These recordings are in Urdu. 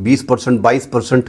20% 22%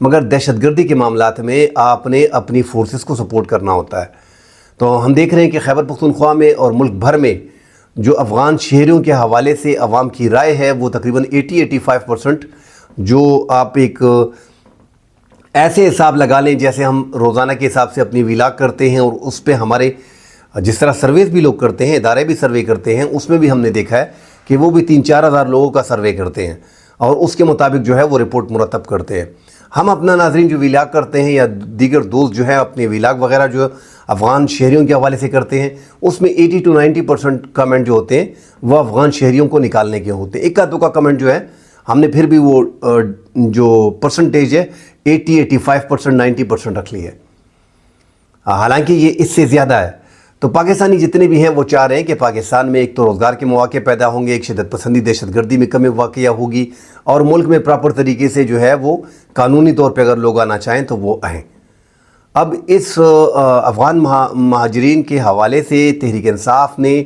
مگر دہشت گردی کے معاملات میں آپ نے اپنی فورسز کو سپورٹ کرنا ہوتا ہے۔ تو ہم دیکھ رہے ہیں کہ خیبر پختونخوا میں اور ملک بھر میں جو افغان شہریوں کے حوالے سے عوام کی رائے ہے وہ تقریباً 80-85% جو آپ ایک ایسے حساب لگا لیں جیسے ہم روزانہ کے حساب سے اپنی ویلاگ کرتے ہیں، اور اس پہ ہمارے جس طرح سرویز بھی لوگ کرتے ہیں، ادارے بھی سروے کرتے ہیں، اس میں بھی ہم نے دیکھا ہے کہ وہ بھی 3-4 ہزار لوگوں کا سروے کرتے ہیں اور اس کے مطابق جو ہے وہ رپورٹ مرتب کرتے ہیں۔ ہم اپنا ناظرین جو ویلاگ کرتے ہیں یا دیگر دوست جو ہے اپنے ویلاگ وغیرہ جو افغان شہریوں کے حوالے سے کرتے ہیں، اس میں 80-90% کمنٹ جو ہوتے ہیں وہ افغان شہریوں کو نکالنے کے ہوتے ہیں۔ ایک دو کا کمنٹ جو ہے ہم نے پھر بھی وہ جو پرسنٹیج ہے 80-85%, 90% رکھ لی ہے، حالانکہ یہ اس سے زیادہ ہے۔ تو پاکستانی جتنے بھی ہیں وہ چاہ رہے ہیں کہ پاکستان میں ایک تو روزگار کے مواقع پیدا ہوں گے، ایک شدت پسندی دہشت گردی میں کمی واقعہ ہوگی، اور ملک میں پراپر طریقے سے جو ہے وہ قانونی طور پہ اگر لوگ آنا چاہیں تو وہ آئیں۔ اب اس افغان مہاجرین کے حوالے سے تحریک انصاف نے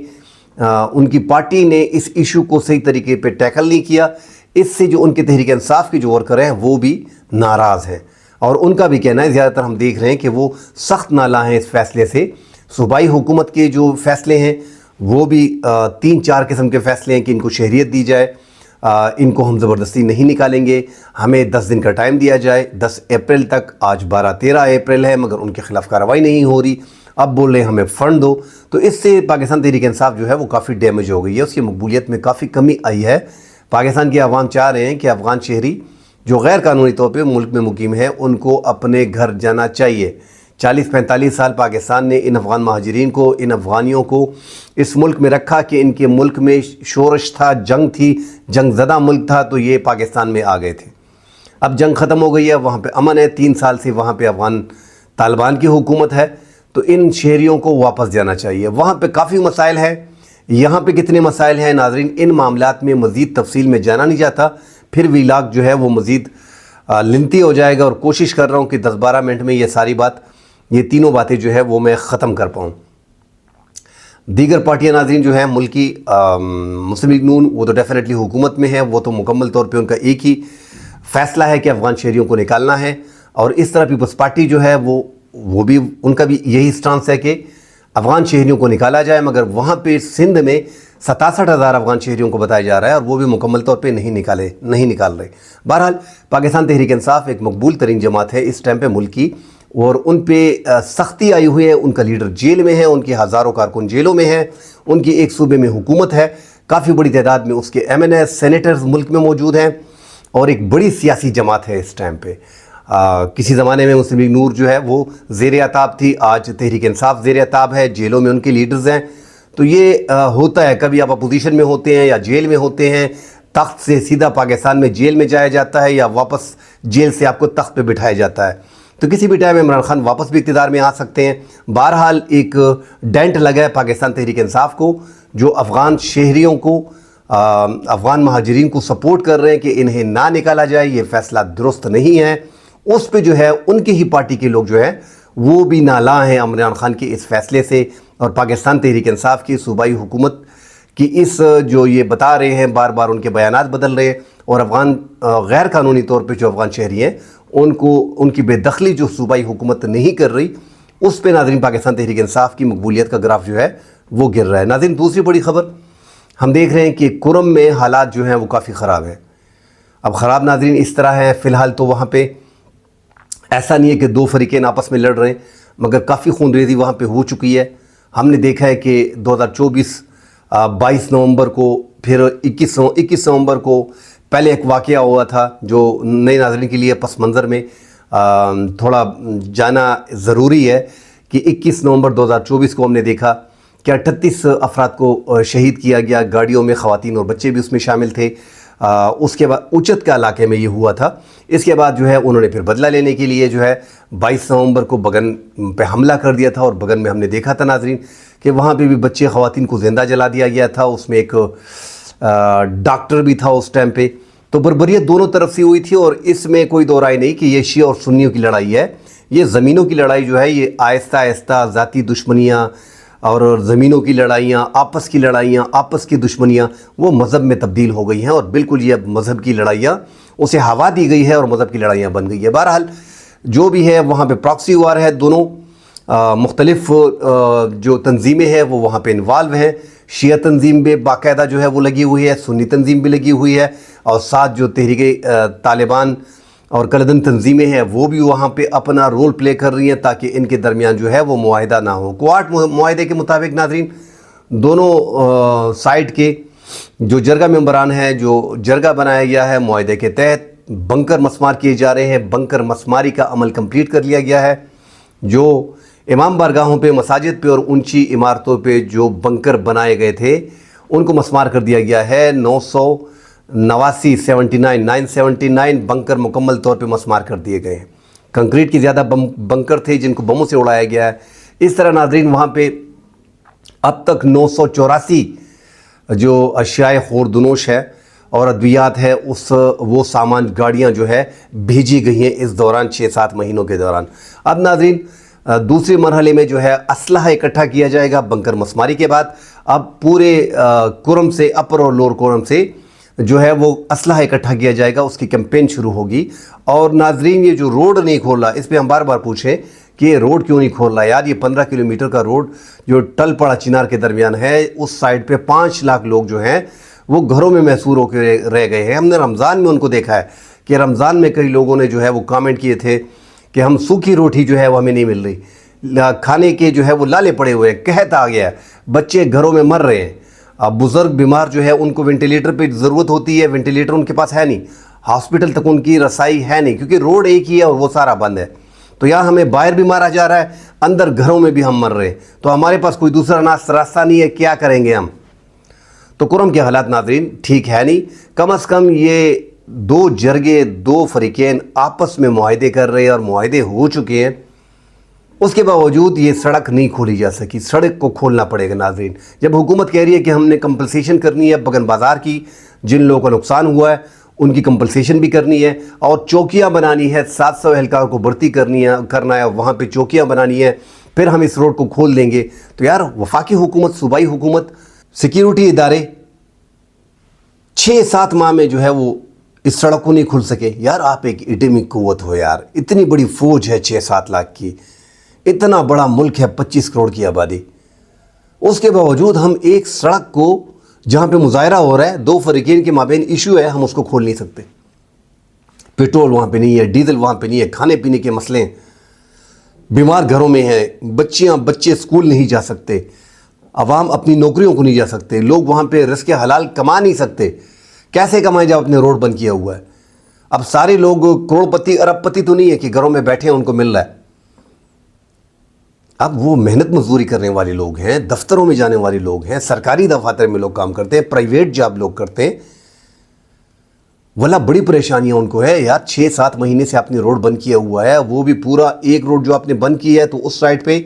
ان کی پارٹی نے اس ایشو کو صحیح طریقے پہ ٹیکل نہیں کیا۔ اس سے جو ان کے تحریک انصاف کے جو ورکر ہیں وہ بھی ناراض ہیں، اور ان کا بھی کہنا ہے، زیادہ تر ہم دیکھ رہے ہیں کہ وہ سخت نالاں ہیں اس فیصلے سے۔ صوبائی حکومت کے جو فیصلے ہیں وہ بھی 3-4 قسم کے فیصلے ہیں کہ ان کو شہریت دی جائے، ان کو ہم زبردستی نہیں نکالیں گے، ہمیں 10 دن کا ٹائم دیا جائے، 10 اپریل تک، آج 12-13 اپریل ہے مگر ان کے خلاف کارروائی نہیں ہو رہی، اب بول رہے ہیں ہمیں فنڈ دو۔ تو اس سے پاکستان تحریک انصاف جو ہے وہ کافی ڈیمیج ہو گئی ہے، اس کی مقبولیت میں کافی کمی آئی ہے۔ پاکستان کے عوام چاہ رہے ہیں کہ افغان شہری جو غیر قانونی طور پہ ملک میں مقیم ہیں ان کو اپنے گھر جانا چاہیے۔ 40-45 سال پاکستان نے ان افغان مہاجرین کو، ان افغانیوں کو اس ملک میں رکھا کہ ان کے ملک میں شورش تھا، جنگ تھی، جنگ زدہ ملک تھا، تو یہ پاکستان میں آ گئے تھے۔ اب جنگ ختم ہو گئی ہے، وہاں پہ امن ہے، 3 سال سے وہاں پہ افغان طالبان کی حکومت ہے، تو ان شہریوں کو واپس جانا چاہیے۔ وہاں پہ کافی مسائل ہیں، یہاں پہ کتنے مسائل ہیں ناظرین، ان معاملات میں مزید تفصیل میں جانا نہیں جاتا، پھر ویلاگ جو ہے وہ مزید لنتی ہو جائے گا، اور کوشش کر رہا ہوں کہ 10-12 منٹ میں یہ تینوں باتیں جو ہے وہ میں ختم کر پاؤں۔ دیگر پارٹیاں ناظرین جو ہیں ملکی مسلم لیگ نون، وہ تو ڈیفینیٹلی حکومت میں ہے، وہ تو مکمل طور پہ ان کا ایک ہی فیصلہ ہے کہ افغان شہریوں کو نکالنا ہے، اور اس طرح پیپلز پارٹی جو ہے وہ بھی ان کا بھی یہی سٹانس ہے کہ افغان شہریوں کو نکالا جائے، مگر وہاں پہ سندھ میں 67,000 افغان شہریوں کو بتایا جا رہا ہے، اور وہ بھی مکمل طور پہ نہیں نکال رہے۔ بہرحال پاکستان تحریک انصاف ایک مقبول ترین جماعت ہے اس ٹائم پہ ملک کی، اور ان پہ سختی آئی ہوئی ہے، ان کا لیڈر جیل میں ہے، ان کے ہزاروں کارکن جیلوں میں ہیں، ان کی ایک صوبے میں حکومت ہے، کافی بڑی تعداد میں اس کے MNA سینیٹرز ملک میں موجود ہیں، اور ایک بڑی سیاسی جماعت ہے اس ٹائم پہ۔ کسی زمانے میں مسلم لیگ نور جو ہے وہ زیر عتاب تھی، آج تحریک انصاف زیر عتاب ہے، جیلوں میں ان کے لیڈرز ہیں۔ تو یہ ہوتا ہے، کبھی آپ اپوزیشن میں ہوتے ہیں یا جیل میں ہوتے ہیں، تخت سے سیدھا پاکستان میں جیل میں جایا جاتا ہے، یا واپس جیل سے آپ کو تخت پہ بٹھایا جاتا ہے، تو کسی بھی ٹائم عمران خان واپس بھی اقتدار میں آ سکتے ہیں۔ بہرحال ایک ڈینٹ لگا ہے پاکستان تحریک انصاف کو، جو افغان شہریوں کو، افغان مہاجرین کو سپورٹ کر رہے ہیں کہ انہیں نہ نکالا جائے، یہ فیصلہ درست نہیں ہے۔ اس پہ جو ہے ان کی ہی پارٹی کے لوگ جو ہیں وہ بھی نالاں ہیں عمران خان کے اس فیصلے سے، اور پاکستان تحریک انصاف کی صوبائی حکومت کی اس جو یہ بتا رہے ہیں، بار بار ان کے بیانات بدل رہے ہیں، اور افغان غیر قانونی طور پہ جو افغان شہری ہیں ان کی بے دخلی جو صوبائی حکومت نہیں کر رہی، اس پہ ناظرین پاکستان تحریک انصاف کی مقبولیت کا گراف جو ہے وہ گر رہا ہے۔ ناظرین دوسری بڑی خبر ہم دیکھ رہے ہیں کہ کرم میں حالات جو ہیں وہ کافی خراب ہیں۔ اب خراب ناظرین اس طرح ہے، فی الحال تو وہاں پہ ایسا نہیں ہے کہ 2 فریقین آپس میں لڑ رہے ہیں، مگر کافی خون ریزی وہاں پہ ہو چکی ہے۔ ہم نے دیکھا ہے کہ 2024 22 نومبر کو، پھر 21 نومبر کو پہلے ایک واقعہ ہوا تھا جو نئے ناظرین کے لیے پس منظر میں تھوڑا جانا ضروری ہے، کہ 21 نومبر 2024 کو ہم نے دیکھا کہ 38 افراد کو شہید کیا گیا، گاڑیوں میں خواتین اور بچے بھی اس میں شامل تھے۔ اس کے بعد اچت کا علاقے میں یہ ہوا تھا۔ اس کے بعد جو ہے انہوں نے پھر بدلہ لینے کے لیے جو ہے 22 نومبر کو بگن پہ حملہ کر دیا تھا، اور بگن میں ہم نے دیکھا تھا ناظرین کہ وہاں پہ بھی بچے خواتین کو زندہ جلا دیا گیا تھا، اس میں ایک ڈاکٹر بھی تھا اس ٹائم پہ۔ تو بربریت دونوں طرف سے ہوئی تھی، اور اس میں کوئی دو رائے نہیں کہ یہ شیعہ اور سنیوں کی لڑائی ہے۔ یہ زمینوں کی لڑائی جو ہے یہ آہستہ آہستہ ذاتی دشمنیاں اور زمینوں کی لڑائیاں، آپس کی لڑائیاں، آپس کی دشمنیاں وہ مذہب میں تبدیل ہو گئی ہیں، اور بالکل یہ اب مذہب کی لڑائیاں اسے ہوا دی گئی ہے اور مذہب کی لڑائیاں بن گئی ہے۔ بہرحال جو بھی ہے وہاں پہ پراکسی وار ہے، دونوں مختلف جو تنظیمیں ہیں وہ وہاں پہ انوالو ہیں۔ شیعہ تنظیم بھی باقاعدہ جو ہے وہ لگی ہوئی ہے، سنی تنظیم بھی لگی ہوئی ہے، اور ساتھ جو تحریک طالبان اور کلدن تنظیمیں ہیں وہ بھی وہاں پہ اپنا رول پلے کر رہی ہیں تاکہ ان کے درمیان جو ہے وہ معاہدہ نہ ہو۔ کوارٹ معاہدے کے مطابق ناظرین دونوں سائٹ کے جو جرگہ ممبران ہیں، جو جرگہ بنایا گیا ہے معاہدے کے تحت، بنکر مسمار کیے جا رہے ہیں۔ بنکر مسماری کا عمل کمپلیٹ کر لیا گیا ہے۔ جو امام بارگاہوں پہ، مساجد پہ اور اونچی عمارتوں پہ جو بنکر بنائے گئے تھے ان کو مسمار کر دیا گیا ہے۔ 979 بنکر مکمل طور پہ مسمار کر دیے گئے ہیں۔ کنکریٹ کی زیادہ بنکر تھے جن کو بموں سے اڑایا گیا ہے۔ اس طرح ناظرین وہاں پہ اب تک 984 جو اشیاء خوردنوش ہے اور ادویات ہے وہ سامان گاڑیاں جو ہے بھیجی گئی ہیں اس دوران 6-7 مہینوں کے دوران۔ اب ناظرین دوسرے مرحلے میں جو ہے اسلحہ اکٹھا کیا جائے گا بنکر مسماری کے بعد۔ اب پورے کرم سے، اپر اور لور کرم سے جو ہے وہ اسلحہ اکٹھا کیا جائے گا، اس کی کیمپین شروع ہوگی۔ اور ناظرین یہ جو روڈ نہیں کھول رہا، اس پہ ہم بار بار پوچھیں کہ یہ روڈ کیوں نہیں کھول رہا یار؟ یہ 15 کلومیٹر کا روڈ جو ٹل پڑا چنار کے درمیان ہے، اس سائڈ پہ 5 لاکھ لوگ جو ہیں وہ گھروں میں محصور ہو کے رہ گئے ہیں۔ ہم نے رمضان میں ان کو دیکھا ہے کہ رمضان میں کئی لوگوں نے جو ہے وہ کامنٹ کیے تھے کہ ہم سوکھی روٹی جو ہے وہ ہمیں نہیں مل رہی، کھانے کے جو ہے وہ لالے پڑے ہوئے ہیں، قحط آ گیا ہے، بچے گھروں میں مر رہے ہیں، بزرگ بیمار جو ہے ان کو وینٹیلیٹر پہ ضرورت ہوتی ہے، وینٹیلیٹر ان کے پاس ہے نہیں، ہاسپٹل تک ان کی رسائی ہے نہیں، کیونکہ روڈ ایک ہی ہے اور وہ سارا بند ہے۔ تو یہاں ہمیں باہر بھی مارا جا رہا ہے، اندر گھروں میں بھی ہم مر رہے ہیں، تو ہمارے پاس کوئی دوسرا راستہ نہیں ہے، کیا کریں گے ہم؟ تو کرم کے حالات ناظرین ٹھیک ہے نہیں۔ کم از کم یہ 2 جرگے، 2 فریقین آپس میں معاہدے کر رہے ہیں اور معاہدے ہو چکے ہیں، اس کے باوجود یہ سڑک نہیں کھولی جا سکی۔ سڑک کو کھولنا پڑے گا ناظرین۔ جب حکومت کہہ رہی ہے کہ ہم نے کمپنسیشن کرنی ہے بگن بازار کی، جن لوگوں کا نقصان ہوا ہے ان کی کمپنسیشن بھی کرنی ہے، اور چوکیاں بنانی ہے، 700 اہلکار کو بھرتی کرنا ہے، وہاں پہ چوکیاں بنانی ہے، پھر ہم اس روڈ کو کھول دیں گے۔ تو یار وفاقی حکومت، صوبائی حکومت، سیکیورٹی ادارے 6-7 ماہ میں جو ہے وہ اس سڑک کو نہیں کھل سکے۔ یار آپ ایک ایٹمی قوت ہو یار، اتنی بڑی فوج ہے 6-7 لاکھ کی، اتنا بڑا ملک ہے 25 کروڑ کی آبادی، اس کے باوجود ہم ایک سڑک کو جہاں پہ مظاہرہ ہو رہا ہے، 2 فریقین کے مابین ایشو ہے، ہم اس کو کھول نہیں سکتے۔ پیٹرول وہاں پہ نہیں ہے، ڈیزل وہاں پہ نہیں ہے، کھانے پینے کے مسئلے، بیمار گھروں میں ہیں، بچے اسکول نہیں جا سکتے، عوام اپنی نوکریوں کو نہیں جا سکتے، لوگ وہاں پہ رزق حلال کما نہیں سکتے۔ کیسے کمائیں جب اپنے روڈ بند کیا ہوا ہے؟ اب سارے لوگ کروڑ پتی ارب پتی تو نہیں ہے کہ گھروں میں بیٹھے ہیں ان کو مل رہا ہے۔ اب وہ محنت مزدوری کرنے والے لوگ ہیں، دفتروں میں جانے والے لوگ ہیں، سرکاری دفاتر میں لوگ کام کرتے ہیں، پرائیویٹ جاب لوگ کرتے ہیں، واللہ بڑی پریشانیاں ان کو ہے یار۔ 6-7 مہینے سے آپ نے روڈ بند کیا ہوا ہے، وہ بھی پورا ایک روڈ جو آپ نے بند کیا ہے تو اس سائڈ پہ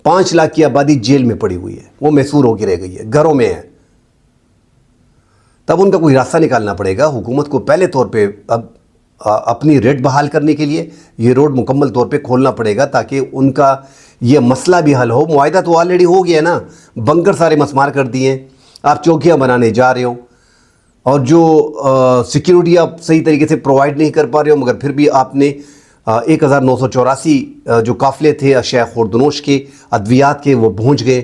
5 لاکھ کی آبادی جیل میں پڑی ہوئی ہے، وہ محصور ہو کے رہ گئی ہے، گھروں میں ہے۔ تب ان کا کوئی راستہ نکالنا پڑے گا حکومت کو۔ پہلے طور پہ اب اپنی ریٹ بحال کرنے کے لیے یہ روڈ مکمل طور پہ کھولنا پڑے گا تاکہ ان کا یہ مسئلہ بھی حل ہو۔ معاہدہ تو آلریڈی ہو گیا نا، بنکر سارے مسمار کر دیے، آپ چوکیاں بنانے جا رہے ہو، اور جو سیکیورٹی آپ صحیح طریقے سے پرووائڈ نہیں کر پا رہے ہو، مگر پھر بھی آپ نے 1984 جو قافلے تھے اشیاء خوردنوش کے، ادویات کے، وہ پہنچ گئے،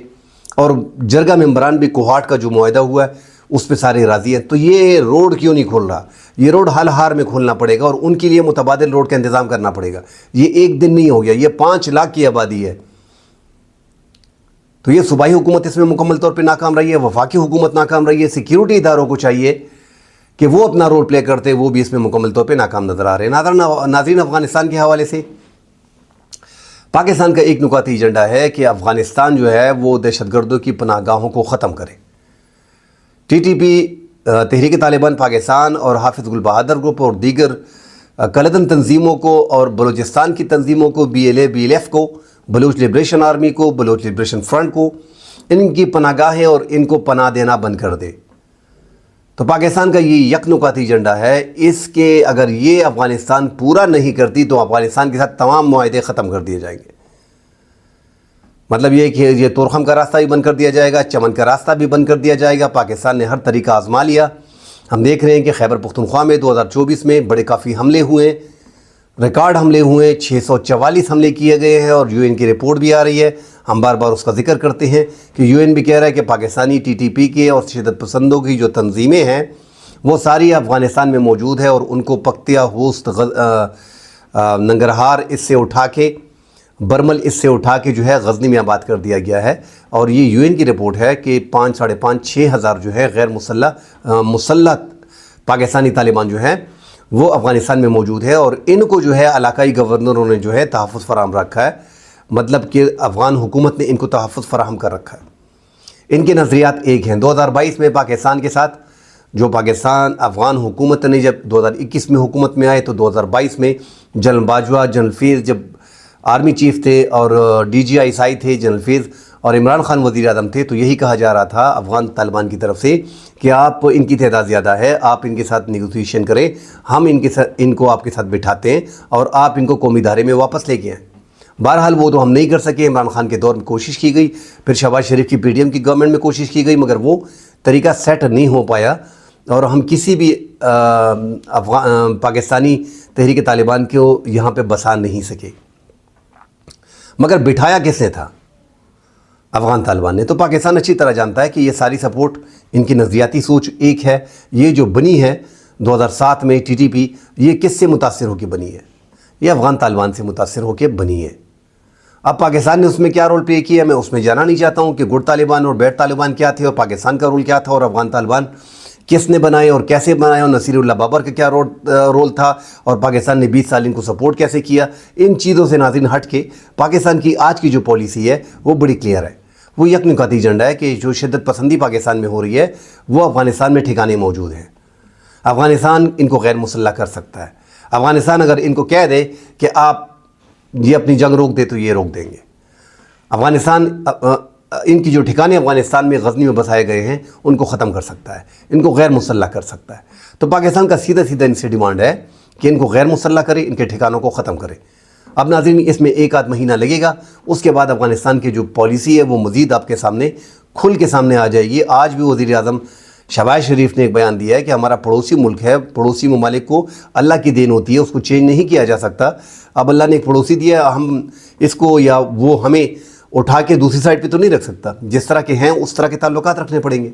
اور جرگہ ممبران بھی کوہاٹ کا جو معاہدہ ہوا ہے اس پہ سارے راضی ہیں۔ تو یہ روڈ کیوں نہیں کھول رہا؟ یہ روڈ حال ہار میں کھولنا پڑے گا، اور ان کے لیے متبادل روڈ کا انتظام کرنا پڑے گا۔ یہ ایک دن نہیں ہو گیا، یہ 5 لاکھ کی آبادی ہے۔ تو یہ صوبائی حکومت اس میں مکمل طور پہ ناکام رہی ہے، وفاقی حکومت ناکام رہی ہے، سیکیورٹی اداروں کو چاہیے کہ وہ اپنا رول پلے کرتے، وہ بھی اس میں مکمل طور پہ ناکام نظر آ رہے ہیں۔ ناظرین افغانستان کے حوالے سے پاکستان کا ایک نکاتی ایجنڈا ہے کہ افغانستان جو ہے وہ دہشت گردوں کی پناہ گاہوں کو ختم کرے۔ ٹی ٹی پی، تحریک طالبان پاکستان اور حافظ گل بہادر گروپ اور دیگر کلدن تنظیموں کو، اور بلوچستان کی تنظیموں کو، BLF کو، بلوچ لبریشن آرمی کو، بلوچ لبریشن فرنٹ کو، ان کی پناہ گاہیں اور ان کو پناہ دینا بند کر دے۔ تو پاکستان کا یہ یک نکاتی ایجنڈا ہے، اس کے اگر یہ افغانستان پورا نہیں کرتی تو افغانستان کے ساتھ تمام معاہدے ختم کر دیے جائیں گے۔ مطلب یہ کہ یہ تورخم کا راستہ بھی بند کر دیا جائے گا، چمن کا راستہ بھی بند کر دیا جائے گا۔ پاکستان نے ہر طریقہ آزما لیا، ہم دیکھ رہے ہیں کہ خیبر پختونخوا میں 2024 میں بڑے کافی حملے ہوئے ہیں، ریکارڈ حملے ہوئے ہیں، 644 حملے کیے گئے ہیں، اور یو این کی رپورٹ بھی آ رہی ہے۔ ہم بار بار اس کا ذکر کرتے ہیں کہ یو این بھی کہہ رہا ہے کہ پاکستانی ٹی ٹی پی کے اور شدت پسندوں کی جو تنظیمیں ہیں وہ ساری افغانستان میں موجود ہے، اور ان کو پکتیا، خوست، ننگرہار اس سے اٹھا کے، برمل اس سے اٹھا کے جو ہے غزنی میں آباد کر دیا گیا ہے۔ اور یہ یو این کی رپورٹ ہے کہ 5، 5.5، 6 ہزار جو ہے غیر مسلح پاکستانی طالبان جو ہیں وہ افغانستان میں موجود ہے، اور ان کو جو ہے علاقائی گورنروں نے جو ہے تحفظ فراہم رکھا ہے، مطلب کہ افغان حکومت نے ان کو تحفظ فراہم کر رکھا ہے۔ ان کے نظریات ایک ہیں۔ 2022 میں پاکستان کے ساتھ جو پاکستان افغان حکومت نے جب 2021 میں حکومت میں آئے، تو 2022 میں جنرل باجوہ، جنرل فیض جب آرمی چیف تھے، اور ڈی جی آئی آئی تھے جنرل فیض، اور عمران خان وزیر اعظم تھے، تو یہی کہا جا رہا تھا افغان طالبان کی طرف سے کہ آپ، ان کی تعداد زیادہ ہے، آپ ان کے ساتھ نیگوسیشن کریں، ہم ان کو آپ کے ساتھ بٹھاتے ہیں اور آپ ان کو قومی دھارے میں واپس لے کے آئیں۔ بہرحال وہ تو ہم نہیں کر سکے۔ عمران خان کے دور میں کوشش کی گئی، پھر شہباز شریف کی پی ڈی ایم کی گورنمنٹ میں کوشش کی گئی، مگر وہ طریقہ سیٹ نہیں ہو پایا، اور ہم کسی بھی پاکستانی تحریک طالبان کو یہاں پہ بسا نہیں سکے۔ مگر بٹھایا کس نے تھا؟ افغان طالبان نے۔ تو پاکستان اچھی طرح جانتا ہے کہ یہ ساری سپورٹ، ان کی نظریاتی سوچ ایک ہے۔ یہ جو بنی ہے 2007 میں ٹی ٹی پی، یہ کس سے متاثر ہو کے بنی ہے؟ یہ افغان طالبان سے متاثر ہو کے بنی ہے۔ اب پاکستان نے اس میں کیا رول پلے کیا، میں اس میں جانا نہیں چاہتا ہوں کہ گڈ طالبان اور بیڈ طالبان کیا تھے، اور پاکستان کا رول کیا تھا، اور افغان طالبان کس نے بنائے اور کیسے بنائے، اور نصیر اللہ بابر کا کیا رول تھا، اور پاکستان نے 20 سال ان کو سپورٹ کیسے کیا۔ ان چیزوں سے ناظرین ہٹ کے پاکستان کی آج کی جو پالیسی ہے وہ بڑی کلیئر ہے۔ وہ یک نکاتی ایجنڈا ہے کہ جو شدت پسندی پاکستان میں ہو رہی ہے وہ افغانستان میں ٹھکانے موجود ہیں۔ افغانستان ان کو غیر مسلح کر سکتا ہے۔ افغانستان اگر ان کو کہہ دے کہ آپ یہ اپنی جنگ روک دے تو یہ روک دیں گے۔ افغانستان ان کی جو ٹھکانے افغانستان میں غزنی میں بسائے گئے ہیں ان کو ختم کر سکتا ہے، ان کو غیر مسلح کر سکتا ہے۔ تو پاکستان کا سیدھا ان سے ڈیمانڈ ہے کہ ان کو غیر مسلح کرے، ان کے ٹھکانوں کو ختم کرے۔ اب ناظرین اس میں 1 آدھ مہینہ لگے گا، اس کے بعد افغانستان کی جو پالیسی ہے وہ مزید آپ کے سامنے کھل کے سامنے آ جائے گی۔ آج بھی وزیر اعظم شہباز شریف نے ایک بیان دیا ہے کہ ہمارا پڑوسی ملک ہے، پڑوسی ممالک کو اللہ کی دین ہوتی ہے، اس کو چینج نہیں کیا جا سکتا۔ اب اللہ نے ایک پڑوسی دیا، ہم اس کو یا وہ ہمیں اٹھا کے دوسری سائڈ پہ تو نہیں رکھ سکتا۔ جس طرح کے ہیں اس طرح کے تعلقات رکھنے پڑیں گے،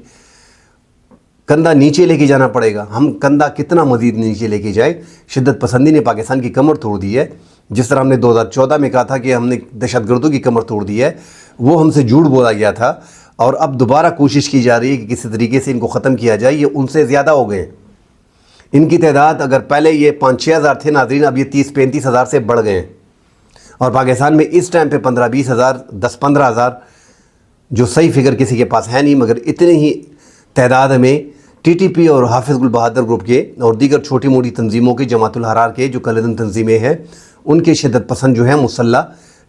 کندھا نیچے لے کے جانا پڑے گا۔ ہم کندھا کتنا مزید نیچے لے کے جائے؟ شدت پسندی نے پاکستان کی کمر توڑ دی ہے، جس طرح ہم نے 2014 میں کہا تھا کہ ہم نے دہشت گردوں کی کمر توڑ دی ہے، وہ ہم سے جھوٹ بولا گیا تھا، اور اب دوبارہ کوشش کی جا رہی ہے کہ کسی طریقے سے ان کو ختم کیا جائے۔ یہ ان سے زیادہ ہو گئے، ان کی تعداد اگر پہلے یہ 5-6 ہزار تھے ناظرین، اب یہ 30-35 ہزار سے بڑھ گئے ہیں، اور پاکستان میں اس ٹائم پہ 15-20 ہزار، 10-15 ہزار، جو صحیح فگر کسی کے پاس ہے نہیں، مگر اتنے ہی تعداد میں ٹی ٹی پی اور حافظ گل بہادر گروپ کے اور دیگر چھوٹی موٹی تنظیموں کے، جماعت الحرار کے جو کلدن تنظیمیں ہیں، ان کے شدت پسند جو ہیں مسلح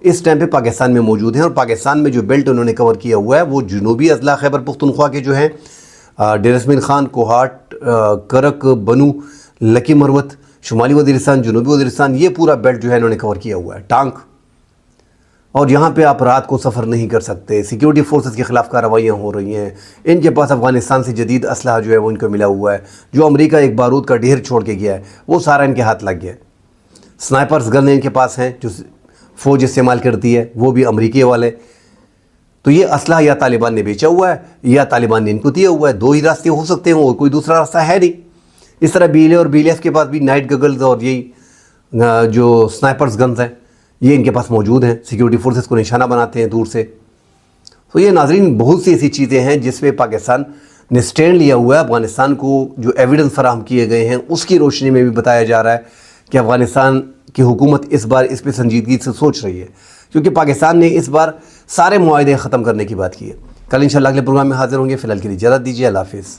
اس ٹائم پہ پاکستان میں موجود ہیں۔ اور پاکستان میں جو بیلٹ انہوں نے کور کیا ہوا ہے وہ جنوبی اضلاع خیبر پختونخوا کے جو ہیں، ڈیر اسماعیل خان، کوہاٹ، کرک، بنو، لکی مروت، شمالی وزیرستان، جنوبی وزیرستان، یہ پورا بیلٹ جو ہے انہوں نے کور کیا ہوا ہے، ٹانک۔ اور یہاں پہ آپ رات کو سفر نہیں کر سکتے، سیکیورٹی فورسز کے خلاف کارروائیاں ہو رہی ہیں۔ ان کے پاس افغانستان سے جدید اسلحہ جو ہے وہ ان کو ملا ہوا ہے، جو امریکہ ایک بارود کا ڈھیر چھوڑ کے گیا ہے وہ سارا ان کے ہاتھ لگ گیا ہے۔ سنائپرز گن ان کے پاس ہیں جو فوج استعمال کرتی ہے، وہ بھی امریکی والے۔ تو یہ اسلحہ یا طالبان نے بیچا ہوا ہے یا طالبان نے ان کو دیا ہوا ہے، دو ہی راستے ہو سکتے ہیں، اور کوئی دوسرا راستہ ہے نہیں۔ اس طرح بی ایل اے اور بی ایل ایف کے پاس بھی نائٹ گگلز اور یہی جو سنائپرز گنز ہیں یہ ان کے پاس موجود ہیں، سیکیورٹی فورسز کو نشانہ بناتے ہیں دور سے۔ تو یہ ناظرین بہت سی ایسی چیزیں ہیں جس پہ پاکستان نے سٹینڈ لیا ہوا ہے۔ افغانستان کو جو ایویڈنس فراہم کیے گئے ہیں اس کی روشنی میں بھی بتایا جا رہا ہے کہ افغانستان کی حکومت اس بار اس پہ سنجیدگی سے سوچ رہی ہے، کیونکہ پاکستان نے اس بار سارے معاہدے ختم کرنے کی بات کی ہے۔ کل انشاءاللہ اگلے پروگرام میں حاضر ہوں گے، فی الحال کے لیے اجازت دیجیے، اللہ حافظ۔